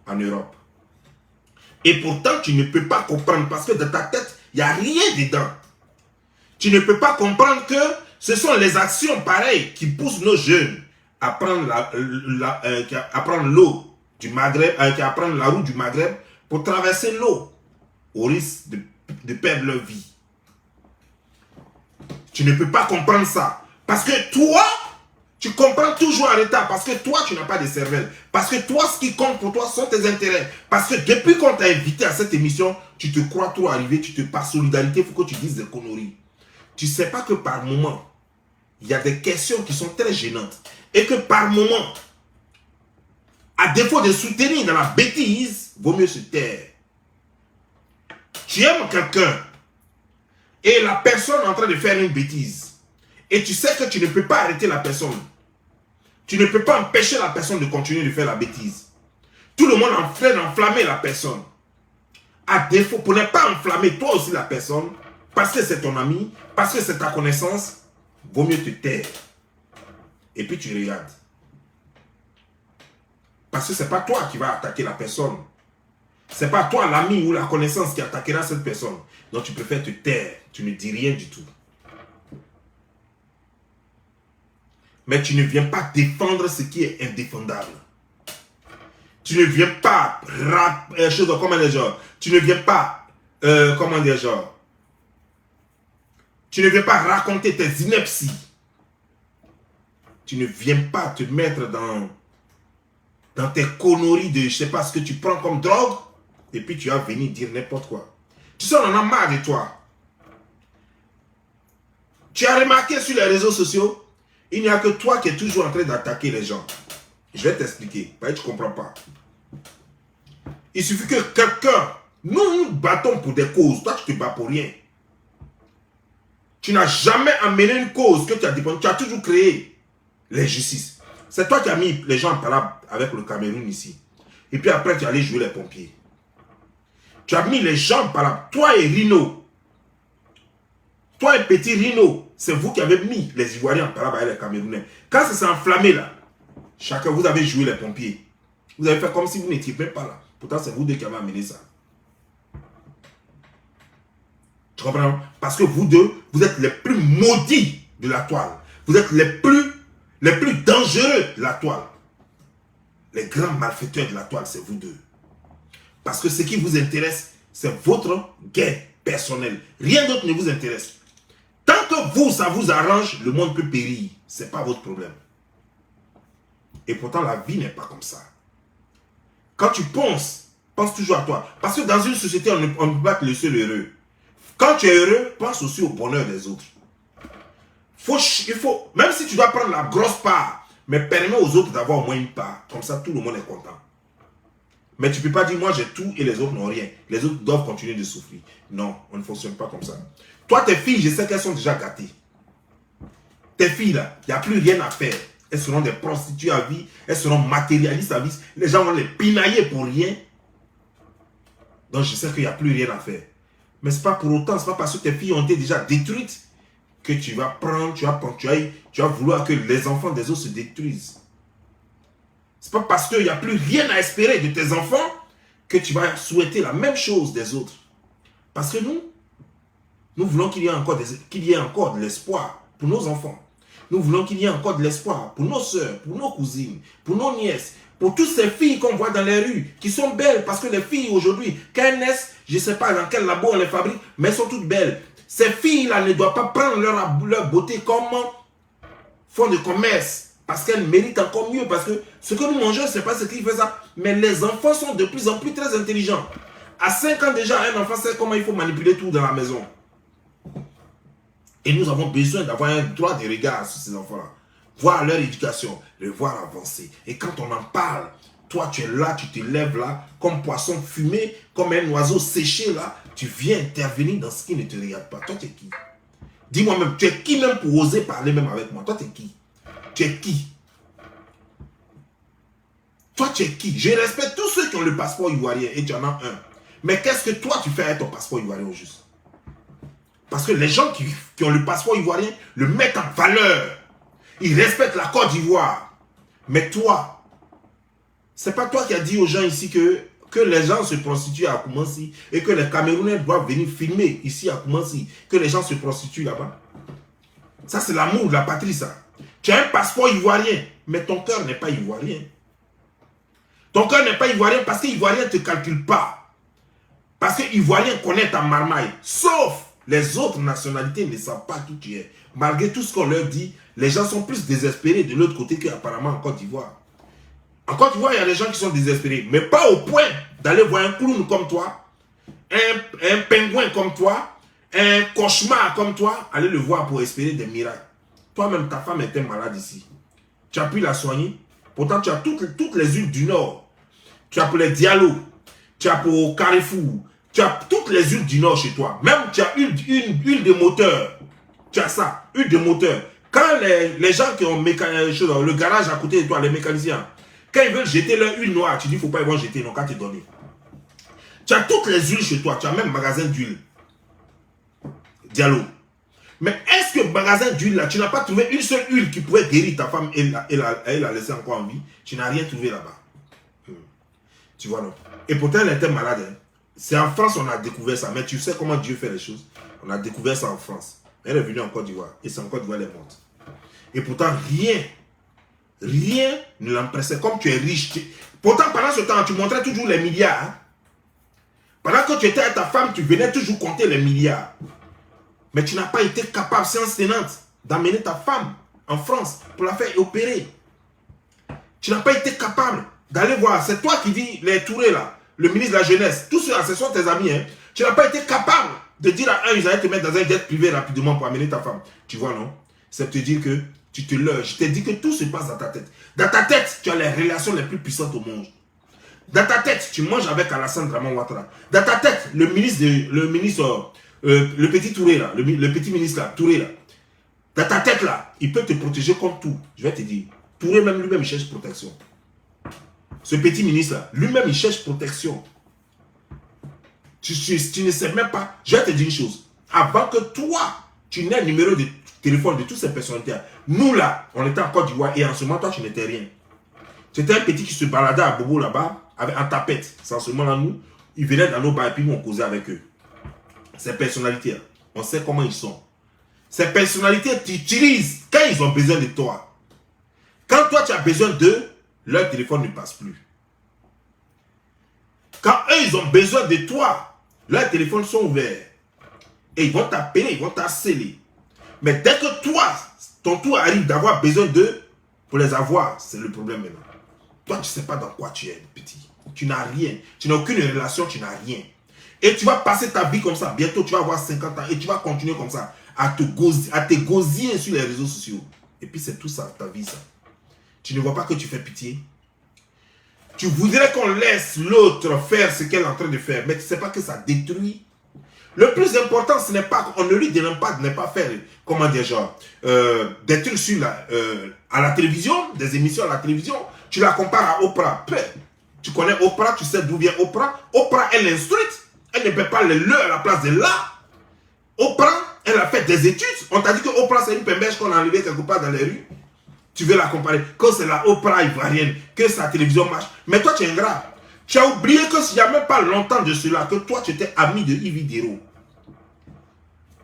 en Europe. Et pourtant, tu ne peux pas comprendre parce que dans ta tête, il n'y a rien dedans. Tu ne peux pas comprendre que ce sont les actions pareilles qui poussent nos jeunes à prendre l'eau du Maghreb, à prendre la route du Maghreb pour traverser l'eau au risque de perdre leur vie. Tu ne peux pas comprendre ça. Parce que toi, tu comprends toujours en retard. Parce que toi, tu n'as pas de cervelle. Parce que toi, ce qui compte pour toi sont tes intérêts. Parce que depuis qu'on t'a invité à cette émission, tu te crois trop arrivé, tu te par solidarité, il faut que tu dises des conneries. Tu ne sais pas que par moment, il y a des questions qui sont très gênantes. Et que par moment, à défaut de soutenir dans la bêtise, vaut mieux se taire. Tu aimes quelqu'un et la personne est en train de faire une bêtise. Et tu sais que tu ne peux pas arrêter la personne. Tu ne peux pas empêcher la personne de continuer de faire la bêtise. Tout le monde est en train d'enflammer la personne. À défaut, pour ne pas enflammer toi aussi la personne, parce que c'est ton ami, parce que c'est ta connaissance, vaut mieux te taire. Et puis tu regardes. Parce que ce n'est pas toi qui vas attaquer la personne. Ce n'est pas toi l'ami ou la connaissance qui attaquera cette personne. Donc tu préfères te taire. Tu ne dis rien du tout. Mais tu ne viens pas défendre ce qui est indéfendable. Tu ne viens pas tu ne viens pas tu ne viens pas raconter tes inepties. Tu ne viens pas te mettre dans tes conneries de je ne sais pas ce que tu prends comme drogue et puis tu vas venir dire n'importe quoi. Tu sais, on en a marre de toi. Tu as remarqué sur les réseaux sociaux, il n'y a que toi qui es toujours en train d'attaquer les gens. Je vais t'expliquer, parce que tu ne comprends pas. Il suffit que quelqu'un, nous battons pour des causes, toi tu te bats pour rien. Tu n'as jamais amené une cause que tu as défendue, tu as toujours créé l'injustice. C'est toi qui as mis les gens en parole avec le Cameroun ici. Et puis après tu es allé jouer les pompiers. Tu as mis les gens en parole, toi et Rino. Toi et Petit Rino, c'est vous qui avez mis les Ivoiriens en parole avec les Camerounais. Quand ça s'est enflammé là, chacun, vous avez joué les pompiers. Vous avez fait comme si vous n'étiez même pas là. Pourtant, c'est vous deux qui avez amené ça. Tu comprends? Parce que vous deux, vous êtes les plus maudits de la toile. Vous êtes les plus dangereux de la toile. Les grands malfaiteurs de la toile, c'est vous deux. Parce que ce qui vous intéresse, c'est votre gain personnel. Rien d'autre ne vous intéresse. Tant que vous, ça vous arrange, le monde peut périr. Ce n'est pas votre problème. Et pourtant, la vie n'est pas comme ça. Quand tu penses, pense toujours à toi. Parce que dans une société, on ne peut pas te laisser heureux. Quand tu es heureux, pense aussi au bonheur des autres. Même si tu dois prendre la grosse part, mais permets aux autres d'avoir au moins une part. Comme ça, tout le monde est content. Mais tu ne peux pas dire, moi j'ai tout et les autres n'ont rien. Les autres doivent continuer de souffrir. Non, on ne fonctionne pas comme ça. Toi, tes filles, je sais qu'elles sont déjà gâtées. Tes filles, là, il n'y a plus rien à faire. Elles seront des prostituées à vie. Elles seront matérialistes à vie. Les gens vont les pinailler pour rien. Donc, je sais qu'il n'y a plus rien à faire. Mais ce n'est pas pour autant, ce n'est pas parce que tes filles ont été déjà détruites que tu vas prendre, tu vas vouloir que les enfants des autres se détruisent. Ce n'est pas parce qu'il n'y a plus rien à espérer de tes enfants que tu vas souhaiter la même chose des autres. Parce que nous voulons qu'il y ait encore de l'espoir pour nos enfants. Nous voulons qu'il y ait encore de l'espoir pour nos soeurs, pour nos cousines, pour nos nièces, pour toutes ces filles qu'on voit dans les rues, qui sont belles. Parce que les filles aujourd'hui, quand elles naissent, je ne sais pas dans quel labo on les fabrique, mais elles sont toutes belles. Ces filles-là ne doivent pas prendre leur beauté comme fond de commerce Parce qu'elle mérite encore mieux. Parce que ce que nous mangeons, ce n'est pas ce qui fait ça. Mais les enfants sont de plus en plus très intelligents. À 5 ans déjà, un enfant sait comment il faut manipuler tout dans la maison. Et nous avons besoin d'avoir un droit de regard sur ces enfants-là. Voir leur éducation, les voir avancer. Et quand on en parle, toi tu es là, tu te lèves là, comme poisson fumé, comme un oiseau séché là, tu viens intervenir dans ce qui ne te regarde pas. Toi tu es qui? Dis-moi même, tu es qui même pour oser parler même avec moi? Toi tu es qui? Tu es qui? Toi tu es qui? Je respecte tous ceux qui ont le passeport ivoirien et tu en as un. Mais qu'est-ce que toi tu fais avec ton passeport ivoirien au juste? Parce que les gens qui ont le passeport ivoirien le mettent en valeur. Ils respectent la Côte d'Ivoire. Mais toi, c'est pas toi qui as dit aux gens ici que les gens se prostituent à Koumassi et que les Camerounais doivent venir filmer ici à Koumassi, que les gens se prostituent là-bas. Ça, c'est l'amour de la patrie, ça. Tu as un passeport ivoirien, mais ton cœur n'est pas ivoirien. Ton cœur n'est pas ivoirien parce que l'Ivoirien ne te calcule pas. Parce que l'Ivoirien connaît ta marmaille. Sauf les autres nationalités ne savent pas qui tu es. Malgré tout ce qu'on leur dit, les gens sont plus désespérés de l'autre côté qu'apparemment en Côte d'Ivoire. En Côte d'Ivoire, il y a des gens qui sont désespérés, mais pas au point d'aller voir un clown comme toi, un pingouin comme toi, un cauchemar comme toi, aller le voir pour espérer des miracles. Toi-même, ta femme était malade ici. Tu as pu la soigner. Pourtant, tu as toutes les huiles du Nord. Tu as pour les Diallo, tu as pour Carrefour, tu as toutes les huiles du Nord chez toi. Même tu as une huile de moteur. Tu as ça, huile de moteur. Quand les gens qui ont le garage à côté de toi, les mécaniciens, quand ils veulent jeter leur huile noire, tu dis, il ne faut pas ils vont jeter, non, qu'à te donner. Tu as toutes les huiles chez toi, tu as même un magasin d'huile. Diallo. Mais est-ce que magasin d'huile là, tu n'as pas trouvé une seule huile qui pouvait guérir ta femme et la laisser encore en vie? Tu n'as rien trouvé là-bas. Tu vois, non? Et pourtant, elle était malade. Hein. C'est en France qu'on a découvert ça. Mais tu sais comment Dieu fait les choses? On a découvert ça en France. Elle est venue en Côte d'Ivoire. Et c'est en Côte d'Ivoire, elle est morte. Et pourtant, rien ne l'empressait. Comme tu es riche. Pourtant, pendant ce temps, tu montrais toujours les milliards. Hein? Pendant que tu étais avec ta femme, tu venais toujours compter les milliards. Mais tu n'as pas été capable, séance tenante, d'amener ta femme en France pour la faire opérer. Tu n'as pas été capable d'aller voir. C'est toi qui dis, les Touré là, le ministre de la Jeunesse, tous ceux-là, ce sont tes amis. Hein? Tu n'as pas été capable de dire à un, ils allaient te mettre dans un jet privé rapidement pour amener ta femme. Tu vois, non? C'est te dire que tu te leurres. Je t'ai dit que tout se passe dans ta tête. Dans ta tête, tu as les relations les plus puissantes au monde. Dans ta tête, tu manges avec Alassane Draman Ouattara. Dans ta tête, le petit Touré là, le petit ministre là, Touré là. Dans ta tête là, il peut te protéger comme tout. Je vais te dire, Touré même lui-même il cherche protection. Ce petit ministre là, lui-même il cherche protection. Tu ne sais même pas. Je vais te dire une chose. Avant que toi, tu n'aies le numéro de téléphone de toutes ces personnalités, nous là, on était en Côte d'Ivoire et en ce moment, toi, tu n'étais rien. C'était un petit qui se baladait à Bobo là-bas, en tapette. C'est en ce moment là, nous, ils venaient dans nos bars et puis nous, on causait avec eux. Ces personnalités, on sait comment ils sont. Ces personnalités t'utilisent quand ils ont besoin de toi. Quand toi, tu as besoin d'eux, leur téléphone ne passe plus. Quand eux, ils ont besoin de toi, leurs téléphones sont ouverts. Et ils vont t'appeler, ils vont t'harceler. Mais dès que toi, ton tour arrive d'avoir besoin d'eux, pour les avoir, c'est le problème maintenant. Toi, tu ne sais pas dans quoi tu es, petit. Tu n'as rien. Tu n'as aucune relation, tu n'as rien. Et tu vas passer ta vie comme ça. Bientôt, tu vas avoir 50 ans et tu vas continuer comme ça à te gosiller sur les réseaux sociaux. Et puis, c'est tout ça, ta vie, ça. Tu ne vois pas que tu fais pitié. Tu voudrais qu'on laisse l'autre faire ce qu'elle est en train de faire, mais tu ne sais pas que ça détruit. Le plus important, ce n'est pas qu'on ne lui demande pas de ne pas faire, comment dire, genre, des trucs sur à la télévision, des émissions à la télévision. Tu la compares à Oprah. Tu connais Oprah, tu sais d'où vient Oprah. Oprah, elle est instruite. Elle ne peut pas le leurrer à la place de là. Oprah, elle a fait des études. On t'a dit que Oprah, c'est une pembèche qu'on a enlevée quelque part dans les rues. Tu veux la comparer. Que c'est la Oprah ivoirienne, que sa télévision marche. Mais toi, tu es ingrat. Tu as oublié que s'il n'y a même pas longtemps de cela, que toi, tu étais ami de Yves Dero.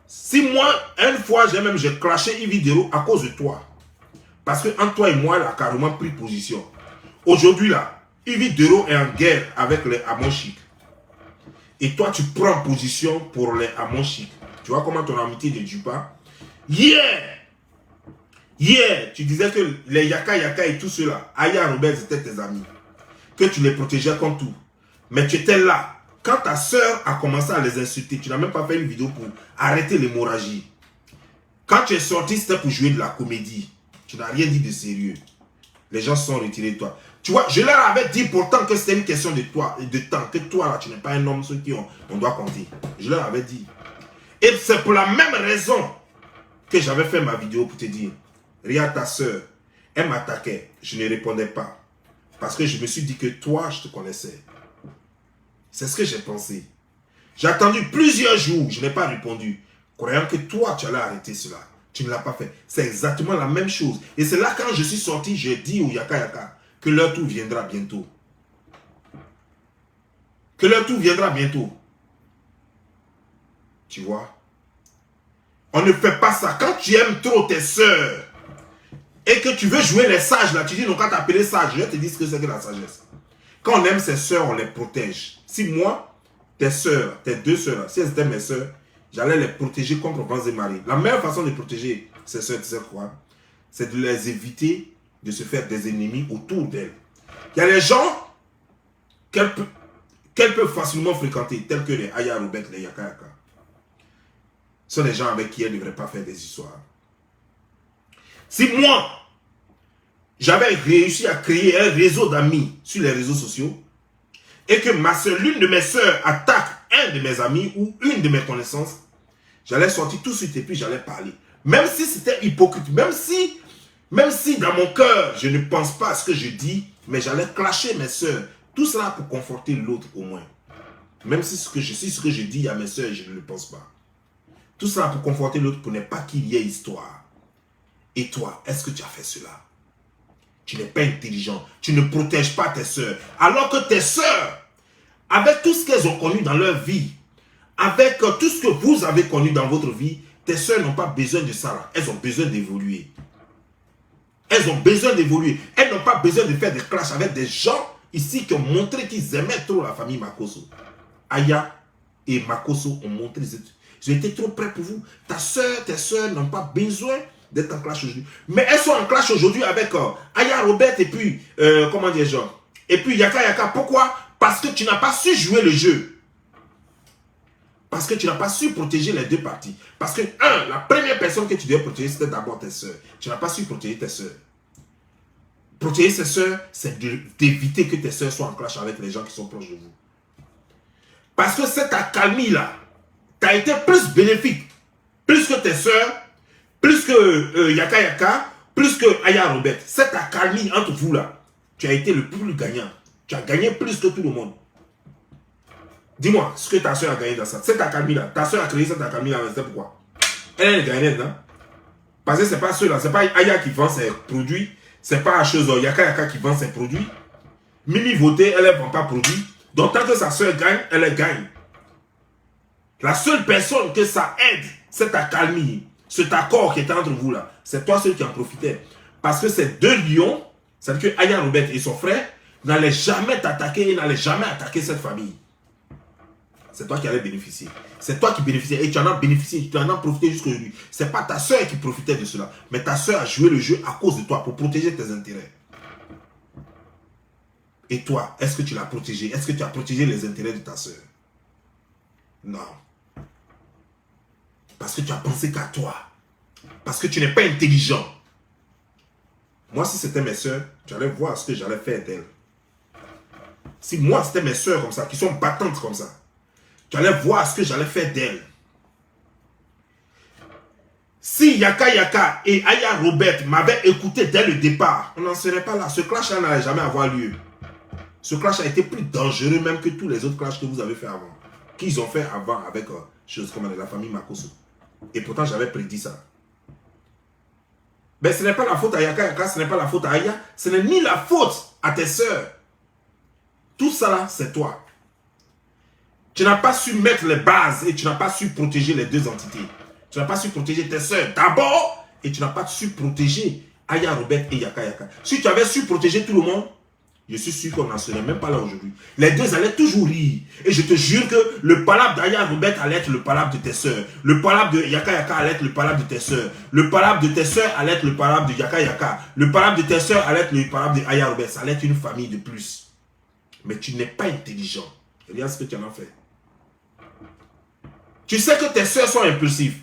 Si moi, une fois, j'ai clashé Yves Dero à cause de toi. Parce que entre toi et moi, elle a carrément pris position. Aujourd'hui, là, Yves Dero est en guerre avec les Amonchiques. Et toi, tu prends position pour les Amonchiques. Tu vois comment ton amitié ne dure pas? Yeah! Hier, tu disais que les Yaka et tout cela, Aya Robert, c'était tes amis. Que tu les protégeais comme tout. Mais tu étais là. Quand ta soeur a commencé à les insulter, tu n'as même pas fait une vidéo pour arrêter l'hémorragie. Quand tu es sorti, c'était pour jouer de la comédie. Tu n'as rien dit de sérieux. Les gens se sont retirés de toi. Tu vois, je leur avais dit pourtant que c'était une question de toi, de temps. Que toi, là, tu n'es pas un homme sur qui on doit compter. Je leur avais dit. Et c'est pour la même raison que j'avais fait ma vidéo pour te dire. Regarde ta soeur, elle m'attaquait. Je ne répondais pas. Parce que je me suis dit que toi, je te connaissais. C'est ce que j'ai pensé. J'ai attendu plusieurs jours, je n'ai pas répondu. Croyant que toi, tu allais arrêter cela. Tu ne l'as pas fait. C'est exactement la même chose. Et c'est là, quand je suis sorti, j'ai dit au Yaka que leur tour viendra bientôt. Que leur tour viendra bientôt. Tu vois? On ne fait pas ça. Quand tu aimes trop tes soeurs et que tu veux jouer les sages, là, tu dis non, quand t'appeler sage, je te dis ce que c'est que la sagesse. Quand on aime ses soeurs, on les protège. Si moi, tes soeurs, tes deux soeurs, si elles étaient mes soeurs, j'allais les protéger contre vents et marées. La meilleure façon de protéger ces soeurs, tu sais quoi? C'est de les éviter de se faire des ennemis autour d'elles. Il y a les gens qu'elles peuvent facilement fréquenter, tels que les Aya Robert, les Yaka. Ce sont des gens avec qui elles ne devraient pas faire des histoires. Si moi, j'avais réussi à créer un réseau d'amis sur les réseaux sociaux et que ma soeur, l'une de mes soeurs attaque un de mes amis ou une de mes connaissances, j'allais sortir tout de suite et puis j'allais parler. Même si c'était hypocrite, même si dans mon cœur, je ne pense pas à ce que je dis, mais j'allais clasher mes soeurs. Tout cela pour conforter l'autre au moins. Même si ce que je dis à mes soeurs, je ne le pense pas. Tout cela pour conforter l'autre pour ne pas qu'il y ait histoire. Et toi, est-ce que tu as fait cela? Tu n'es pas intelligent. Tu ne protèges pas tes soeurs. Alors que tes soeurs, avec tout ce qu'elles ont connu dans leur vie, avec tout ce que vous avez connu dans votre vie, tes soeurs n'ont pas besoin de ça là. Elles ont besoin d'évoluer. Elles ont besoin d'évoluer. Elles n'ont pas besoin de faire des clashs avec des gens ici qui ont montré qu'ils aimaient trop la famille Makosso. Aya et Makosso ont montré, ils ont été trop près pour vous. Ta soeur, tes soeurs n'ont pas besoin d'être en clash aujourd'hui. Mais elles sont en clash aujourd'hui avec Aya Robert et puis, comment dire, et puis Yaka. Pourquoi? Parce que tu n'as pas su jouer le jeu. Parce que tu n'as pas su protéger les deux parties. Parce que, la première personne que tu devais protéger, c'était d'abord tes soeurs. Tu n'as pas su protéger tes soeurs. Protéger ses soeurs, c'est d'éviter que tes soeurs soient en clash avec les gens qui sont proches de vous. Parce que cette accalmie-là, tu as été plus bénéfique, plus que tes soeurs, plus que Yaka, plus que Aya Robert. Cette accalmie entre vous là, tu as été le plus gagnant. Tu as gagné plus que tout le monde. Dis-moi ce que ta soeur a gagné dans ça. Cette accalmie-là, ta soeur a créé cette accalmie-là, c'est pourquoi? Elle est gagnante, non? Parce que ce n'est pas ceux-là, ce n'est pas Aya qui vend ses produits, ce n'est pas Yaka qui vend ses produits. Mimi Voté, elle ne vend pas produits. Donc tant que sa soeur gagne, elle gagne. La seule personne que ça aide, cette accalmie, cet accord qui était entre vous là, c'est toi seul qui en profitais. Parce que ces deux lions, c'est-à-dire que Aya Robert et son frère, n'allaient jamais t'attaquer et n'allaient jamais attaquer cette famille. C'est toi qui allais bénéficier. C'est toi qui bénéficiais et tu en as bénéficié, tu en as profité jusqu'aujourd'hui. Ce n'est pas ta soeur qui profitait de cela, mais ta soeur a joué le jeu à cause de toi pour protéger tes intérêts. Et toi, est-ce que tu l'as protégé? Est-ce que tu as protégé les intérêts de ta soeur? Non. Parce que tu as pensé qu'à toi. Parce que tu n'es pas intelligent. Moi, si c'était mes soeurs, tu allais voir ce que j'allais faire d'elles. Si moi, c'était mes soeurs comme ça, qui sont battantes comme ça, tu allais voir ce que j'allais faire d'elles. Si Yaka et Aya Robert m'avaient écouté dès le départ, on n'en serait pas là. Ce clash-là n'allait jamais avoir lieu. Ce clash a été plus dangereux même que tous les autres clashs que vous avez fait avant. Qu'ils ont fait avant avec choses comme la famille Makosso. Et pourtant, j'avais prédit ça. Mais ce n'est pas la faute à Yaka, ce n'est pas la faute à Aya, ce n'est ni la faute à tes soeurs. Tout ça là, c'est toi. Tu n'as pas su mettre les bases et tu n'as pas su protéger les deux entités. Tu n'as pas su protéger tes soeurs d'abord et tu n'as pas su protéger Aya Robert et Yaka. Si tu avais su protéger tout le monde, Je suis sûr qu'on n'en serait même pas là aujourd'hui. Les deux allaient toujours rire. Et je te jure que le palabre d'Aya Robert allait être le palabre de tes soeurs. Le palabre de Yaka Yaka allait être le palabre de tes soeurs. Le palabre de tes soeurs allait être le palabre de Yaka Yaka. Le palabre de tes soeurs allait être le palabre de Aya Robert. Ça allait être une famille de plus. Mais tu n'es pas intelligent. Regarde ce que tu en as fait. Tu sais que tes soeurs sont impulsives.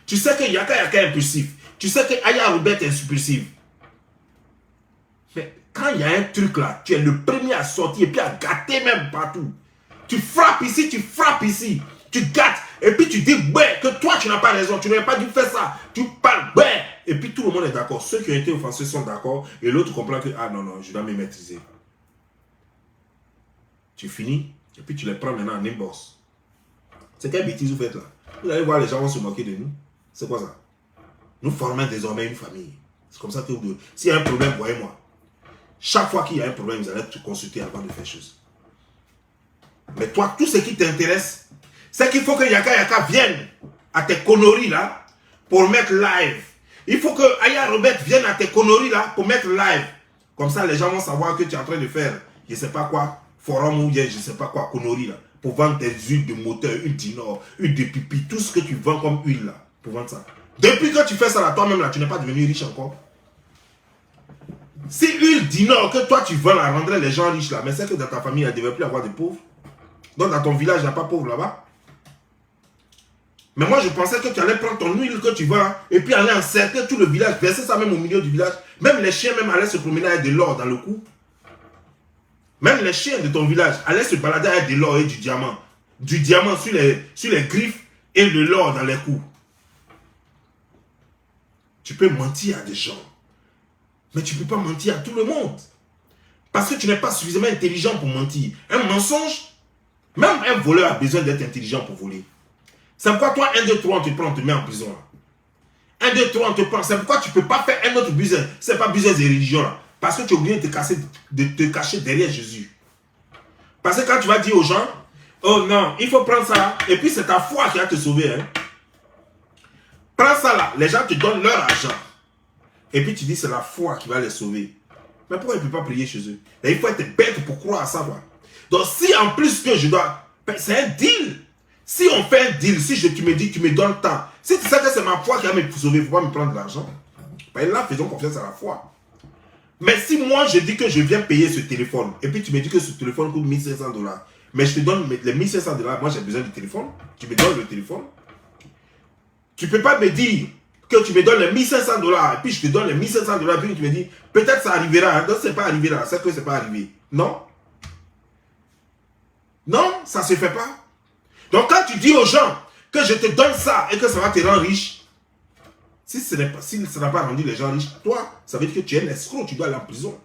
Tu sais que Yaka Yaka est impulsif. Tu sais que Aya Robert est impulsive. Mais quand il y a un truc là, tu es le premier à sortir et puis à gâter même partout. Tu frappes ici, tu gâtes et puis tu dis ouais, que toi tu n'as pas raison, tu n'aurais pas dû faire ça. Tu parles ouais, et puis tout le monde est d'accord. Ceux qui ont été offensés sont d'accord et l'autre comprend que ah non, je dois me maîtriser. Tu finis et puis tu les prends maintenant en inbox. C'est quelle bêtise vous faites là? Vous allez voir, les gens vont se moquer de nous. C'est quoi ça? Nous formons désormais une famille. C'est comme ça que vous... S'il y a un problème, voyez-moi. Chaque fois qu'il y a un problème, vous allez te consulter avant de faire chose. Mais toi, tout ce qui t'intéresse, c'est qu'il faut que Yaka Yaka vienne à tes conneries là pour mettre live. Il faut que Aya Robert vienne à tes conneries là pour mettre live. Comme ça, les gens vont savoir que tu es en train de faire, je ne sais pas quoi, forum ou bien je ne sais pas quoi, conneries là. Pour vendre tes huiles de moteur, huile d'inor, huile de pipi, tout ce que tu vends comme huile là. Pour vendre ça. Depuis que tu fais ça là, toi-même là, tu n'es pas devenu riche encore. Si huile d'inor que toi tu vends là rendrait les gens riches là, mais c'est que dans ta famille, il ne devait plus avoir de pauvres. Donc dans ton village, il n'y a pas de pauvres là-bas. Mais moi je pensais que tu allais prendre ton huile que tu vends et puis aller encercler tout le village, verser ça même au milieu du village. Même les chiens même allaient se promener avec de l'or dans le cou. Même les chiens de ton village allaient se balader avec de l'or et du diamant. Du diamant sur les griffes et de l'or dans les coups. Tu peux mentir à des gens. Mais tu ne peux pas mentir à tout le monde. Parce que tu n'es pas suffisamment intelligent pour mentir. Un mensonge, même un voleur a besoin d'être intelligent pour voler. C'est pourquoi toi, 1, 2, 3, on te prend, on te met en prison. 1, 2, 3, on te prend. C'est pourquoi tu ne peux pas faire un autre business. Ce n'est pas business de religion là. Parce que tu es obligé de te cacher derrière Jésus. Parce que quand tu vas dire aux gens, oh non, il faut prendre ça. Et puis c'est ta foi qui va te sauver. Hein. Prends ça là. Les gens te donnent leur argent. Et puis tu dis c'est la foi qui va les sauver. Mais pourquoi ils ne peuvent pas prier chez eux? Et il faut être bête pour croire à ça. Quoi. Donc si en plus que je dois... C'est un deal. Si on fait un deal, si tu me dis tu me donnes tant. Si tu sais que c'est ma foi qui va me sauver, il ne faut pas me prendre de l'argent. Ben là, faisons confiance à la foi. Mais si moi je dis que je viens payer ce téléphone, et puis tu me dis que ce téléphone coûte 1500 $, mais je te donne les 1500 $, moi j'ai besoin du téléphone, tu me donnes le téléphone. Tu ne peux pas me dire que tu me donnes les 1500 $, et puis je te donne les 1500 $, et puis tu me dis, peut-être ça arrivera, hein. Donc c'est pas arrivé là, c'est que c'est pas arrivé. Non. Non, ça ne se fait pas. Donc quand tu dis aux gens que je te donne ça et que ça va te rendre riche, si ça n'a pas rendu les gens riches, toi, ça veut dire que tu es un escroc, tu dois aller en prison.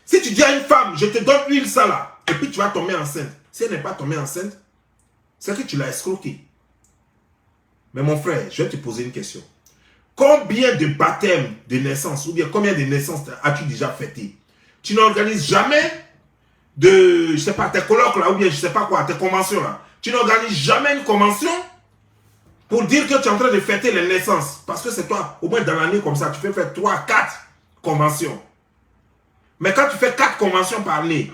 Si tu dis à une femme, je te donne huile ça là, et puis tu vas tomber enceinte. Si elle n'est pas tombée enceinte, c'est que tu l'as escroqué. Mais mon frère, je vais te poser une question. Combien de baptêmes de naissance, ou bien combien de naissances as-tu déjà fêté? Tu n'organises jamais de, je ne sais pas, tes colloques là, ou bien je ne sais pas quoi, tes conventions là. Tu n'organises jamais une convention pour dire que tu es en train de fêter les naissances. Parce que c'est toi, au moins dans l'année comme ça, tu peux faire 3, 4 conventions. Mais quand tu fais 4 conventions par année,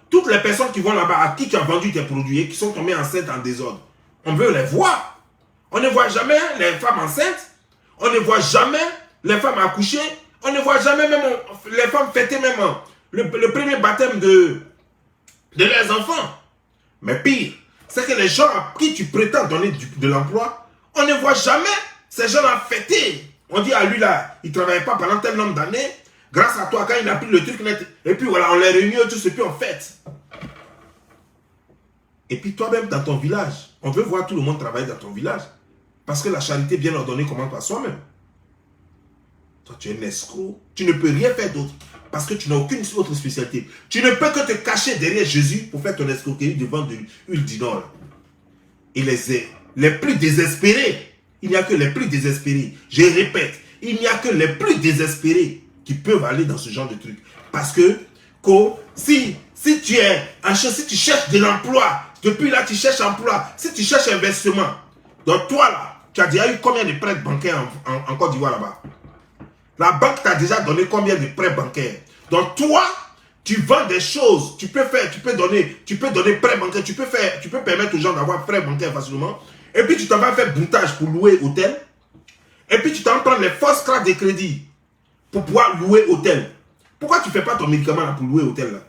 toutes les personnes qui vont là-bas, à qui tu as vendu tes produits et qui sont tombées enceintes en désordre, on veut les voir. On ne voit jamais les femmes enceintes. On ne voit jamais les femmes accouchées. On ne voit jamais même les femmes fêter même le premier baptême de leurs enfants. Mais pire, c'est que les gens à qui tu prétends donner de l'emploi, on ne voit jamais ces gens-là fêter. On dit à lui là, il ne travaillait pas pendant tel nombre d'années. Grâce à toi, quand il a pris le truc net, et puis voilà, on les réunit tous et puis on fête. Et puis toi-même dans ton village, on veut voir tout le monde travailler dans ton village. Parce que la charité bien ordonnée commence par soi-même. Toi, tu es un escroc. Tu ne peux rien faire d'autre. Parce que tu n'as aucune autre spécialité. Tu ne peux que te cacher derrière Jésus pour faire ton escroquerie devant de l'huile d'inor. Et les plus désespérés, il n'y a que les plus désespérés. Je répète, il n'y a que les plus désespérés qui peuvent aller dans ce genre de truc. Parce que si tu es si tu cherches de l'emploi, depuis là tu cherches emploi, si tu cherches investissement, donc toi là, tu as déjà eu combien de prêts bancaires en Côte d'Ivoire là-bas? La banque t'a déjà donné combien de prêts bancaires? Donc toi, tu vends des choses, tu peux donner prêt bancaire, tu peux permettre aux gens d'avoir prêt bancaire facilement. Et puis tu t'en vas faire boutage pour louer hôtel. Et puis tu t'en prends les fausses cartes de crédit pour pouvoir louer hôtel. Pourquoi tu ne fais pas ton médicament là pour louer hôtel là?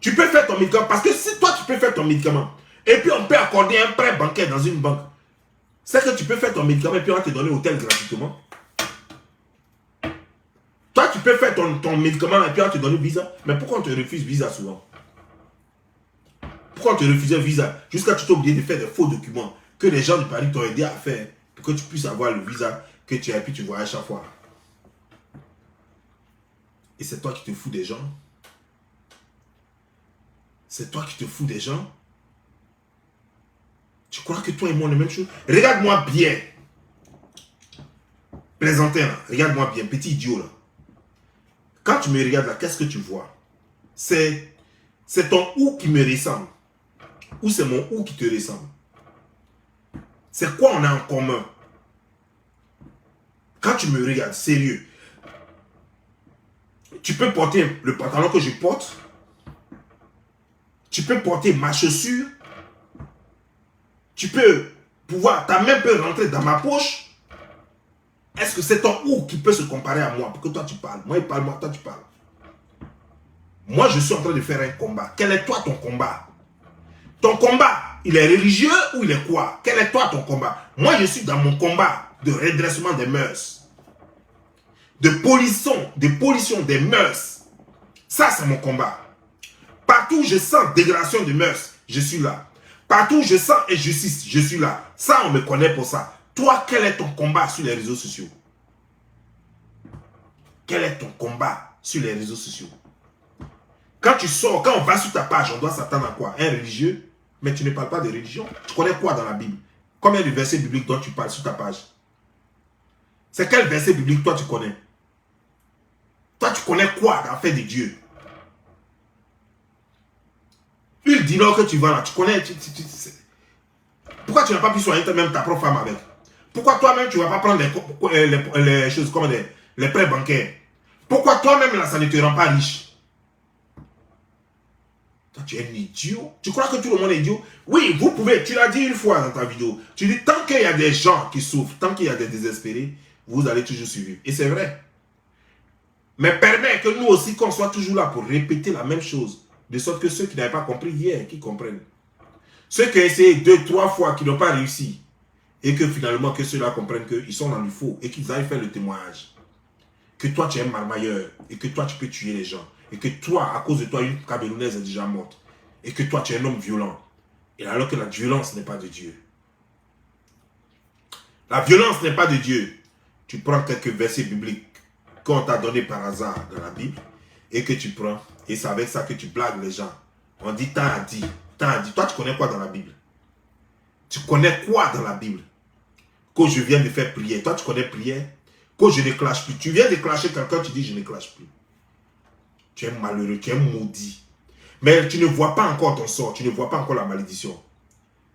Tu peux faire ton médicament, parce que si toi tu peux faire ton médicament, et puis on peut accorder un prêt bancaire dans une banque, c'est que tu peux faire ton médicament et puis on va te donner hôtel gratuitement. Toi tu peux faire ton médicament et puis on va te donner visa. Mais pourquoi on te refuse visa souvent? Pourquoi on te refusait visa? Jusqu'à tu t'es obligé de faire des faux documents que les gens de Paris t'ont aidé à faire pour que tu puisses avoir le visa que tu as et puis tu voyages chaque fois. Et c'est toi qui te fous des gens. C'est toi qui te fous des gens. Tu crois que toi et moi, on est la même chose? Regarde-moi bien. Plaisantin, là. Regarde-moi bien, petit idiot, là. Quand tu me regardes, là, qu'est-ce que tu vois? C'est ton ou qui me ressemble. Ou c'est mon ou qui te ressemble. C'est quoi on a en commun? Quand tu me regardes, sérieux, tu peux porter le pantalon que je porte. Tu peux porter ma chaussure. Tu peux pouvoir, ta main peut rentrer dans ma poche. Est-ce que c'est ton ou qui peut se comparer à moi? Pour que toi tu parles. Moi, il parle, moi, toi tu parles. Moi, je suis en train de faire un combat. Quel est toi ton combat? Ton combat, il est religieux ou il est quoi? Quel est toi ton combat? Moi, je suis dans mon combat de redressement des mœurs. De pollution des mœurs. Ça, c'est mon combat. Partout où je sens dégradation de mœurs, je suis là. Partout où je sens injustice, je suis là. Ça, on me connaît pour ça. Toi, quel est ton combat sur les réseaux sociaux? Quel est ton combat sur les réseaux sociaux? Quand tu sors, quand on va sur ta page, on doit s'attendre à quoi? Un religieux? Mais tu ne parles pas de religion. Tu connais quoi dans la Bible? Combien de versets bibliques dont tu parles sur ta page? C'est quel verset biblique toi tu connais? Toi, tu connais quoi dans l'affaire de Dieu? Huile d'inor que tu vends là, tu connais. Pourquoi tu n'as pas pu soigner même ta propre femme avec? Pourquoi toi-même tu ne vas pas prendre les choses comme les prêts bancaires? Pourquoi toi-même là, ça ne te rend pas riche? Toi, tu es un idiot. Tu crois que tout le monde est idiot? Oui, vous pouvez. Tu l'as dit une fois dans ta vidéo. Tu dis tant qu'il y a des gens qui souffrent, tant qu'il y a des désespérés, vous allez toujours survivre. Et c'est vrai. Mais permet que nous aussi, qu'on soit toujours là pour répéter la même chose. De sorte que ceux qui n'avaient pas compris hier, qui comprennent. Ceux qui ont essayé 2, 3 fois, qui n'ont pas réussi. Et que finalement, que ceux-là comprennent qu'ils sont dans le faux. Et qu'ils aillent faire le témoignage. Que toi, tu es un marmailleur. Et que toi, tu peux tuer les gens. Et que toi, à cause de toi, une Camerounaise est déjà morte. Et que toi, tu es un homme violent. Et alors que la violence n'est pas de Dieu. La violence n'est pas de Dieu. Tu prends quelques versets bibliques qu'on t'a donné par hasard dans la Bible. Et que tu prends. Et c'est avec ça que tu blagues les gens. On dit, tant a dit. Tant a dit. Toi, tu connais quoi dans la Bible? Tu connais quoi dans la Bible? Que je viens de faire prière. Toi, tu connais prière? Que je ne clash plus. Tu viens de clasher quelqu'un, tu dis, je ne clash plus. Tu es malheureux, tu es maudit. Mais tu ne vois pas encore ton sort. Tu ne vois pas encore la malédiction.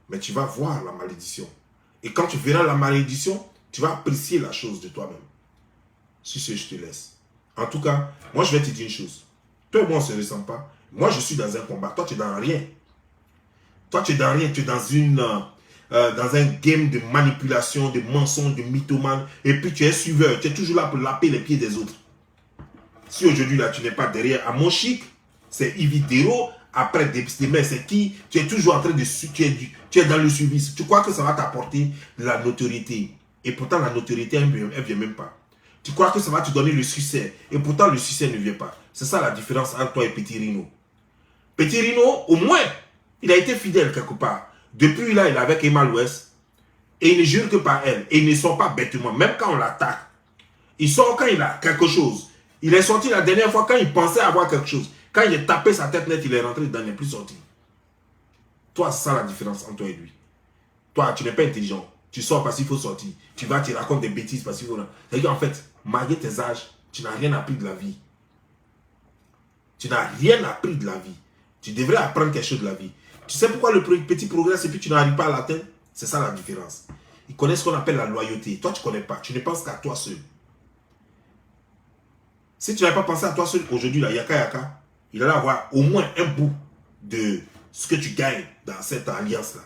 Mais tu vas voir la malédiction. Et quand tu verras la malédiction, tu vas apprécier la chose de toi-même. Si ce, je te laisse. En tout cas, moi, je vais te dire une chose. Toi et moi, on ne se ressent pas. Moi, je suis dans un combat. Toi, tu es dans rien. Toi, tu es dans rien. Tu es dans un game de manipulation, de mensonges, de mythomane. Et puis, tu es suiveur. Tu es toujours là pour laper les pieds des autres. Si aujourd'hui, là, tu n'es pas derrière à mon chic, c'est Ividero. Après, demain, c'est qui? Tu es toujours en train de... Tu es dans le suivi. Tu crois que ça va t'apporter de la notoriété. Et pourtant, la notoriété, elle ne vient même pas. Tu crois que ça va te donner le succès. Et pourtant, le succès ne vient pas. C'est ça la différence entre toi et Petit Rino. Petit Rino, au moins, il a été fidèle quelque part. Depuis là, il est avec Emma l'Ouest. Et il ne jure que par elle. Et il ne sort pas bêtement. Même quand on l'attaque. Il sort quand il a quelque chose. Il est sorti la dernière fois quand il pensait avoir quelque chose. Quand il a tapé sa tête net, il est rentré dedans, il n'est plus sorti. Toi, c'est ça la différence entre toi et lui. Toi, tu n'es pas intelligent. Tu sors parce qu'il faut sortir. Tu vas, tu racontes des bêtises parce qu'il faut... C'est-à-dire qu'en fait, malgré tes âges, tu n'as rien appris de la vie. Tu n'as rien appris de la vie. Tu devrais apprendre quelque chose de la vie. Tu sais pourquoi le petit progresse et puis tu n'arrives pas à l'atteindre? C'est ça la différence. Ils connaissent ce qu'on appelle la loyauté. Toi, tu ne connais pas. Tu ne penses qu'à toi seul. Si tu n'avais pas pensé à toi seul aujourd'hui, là, Yaka, il allait avoir au moins un bout de ce que tu gagnes dans cette alliance-là.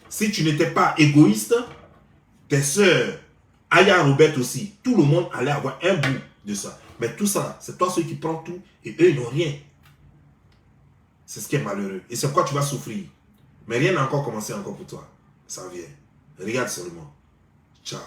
Si tu n'étais pas égoïste, tes soeurs, Aya Robert aussi, tout le monde allait avoir un bout de ça. Mais tout ça, c'est toi seul qui prends tout et eux, ils n'ont rien. C'est ce qui est malheureux. Et c'est pourquoi tu vas souffrir. Mais rien n'a encore commencé encore pour toi. Ça vient. Regarde seulement. Ciao.